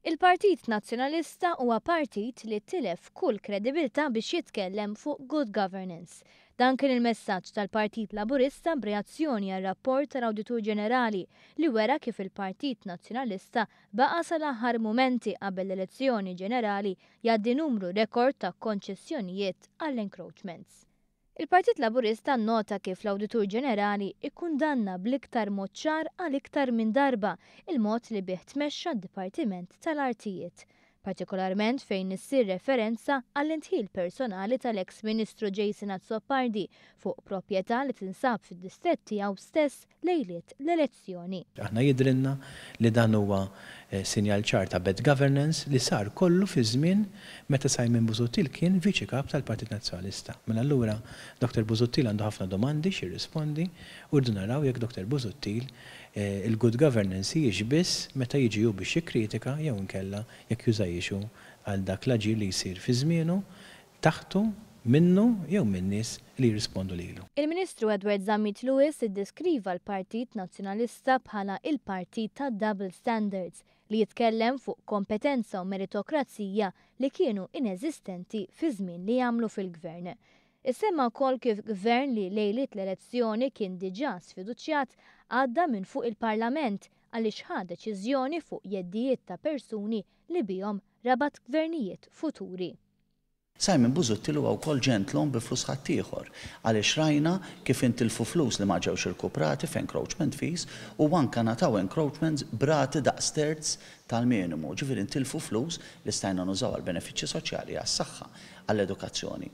Il-Partit Nazzjonalista huwa partit li tilef kull kredibilità biex jitkellem fuq good governance. Dan kien il-messaġġ tal-Partit Laburista b'reazzjoni għal rapport tal-Awditur Ġenerali li wera kif il-Partit Nazzjonalista baqa' sal-aħħar mumenti qabel l-elezzjoni ġenerali jgħaddi numru rekord ta' konċessjonijiet għall-encroachments. Il-Partit Laburista nnota kif l-Awditur Ġenerali ikkundanna bl-iktar mod ċar għal iktar minn darba il-mod li bih tmexxa d-Dipartiment tal-Artijiet, partikolarment fejn issir referenza għall-intħil personali tal-eks Ministru Jason Azzopardi fuq proprjetà li tinsab fid-distrett tiegħu stess lejliet l-elezzjoni. Aħna jidrilna li dan huwa sinjal ċar ta' bad governance li sar kollu fi żmien meta Simon Busuttil kien viċi kap tal-Partit Nazzjonalista. Mela allura Dr. Busuttil għandu ħafna domandi xirrispondi u rdu naraw jekk Dr. Busuttil il-good governance jiex biss meta jiġi hu biex jikkritika jew inkella jekk jużajixu għal dak l-aġir li jsir fi żmienu taħtu minnu jew min-nies li jirrispondu lilu. Il-Ministru Edward Zammit Lewis iddeskriva l-Partit Nazzjonalista bħala il-Partit ta' double standards li jitkellem fuq kompetenza u meritokrazija li kienu ineżistenti fi żmien li jagħmlu fil-gvern. Issemma wkoll kif gvern li lejliet l-elezzjoni kien diġà sfiduċjat għadda minn fuq il-Parlament għaliex ħa deċiżjoni fuq jeddijiet ta' persuni li bihom rabat gvernijiet futuri. Simon Busuttil huwa wkoll ġentlhom bi flus ħaddieħor għaliex rajna kif intilfu flus li ma ġewx irkuprati f'encroachment fees u anke nataw encroachments brati daqs terz tal-minimu, ġifieri intilfu flus li stajna nużaw għal benefiċċji soċjali għas-saħħa għall-edukazzjoni.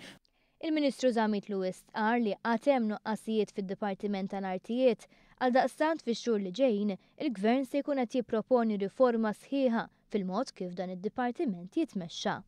Il-Ministru Zammit Lewis qal li għad hemm nuqqasijiet fid-Dipartiment tal-Artijiet għal daqstant fix-xhur li ġejjin il-Gvern se jkun qed jipproponi riforma sħiħa fil-mod kif dan id-dipartiment jitmexxa.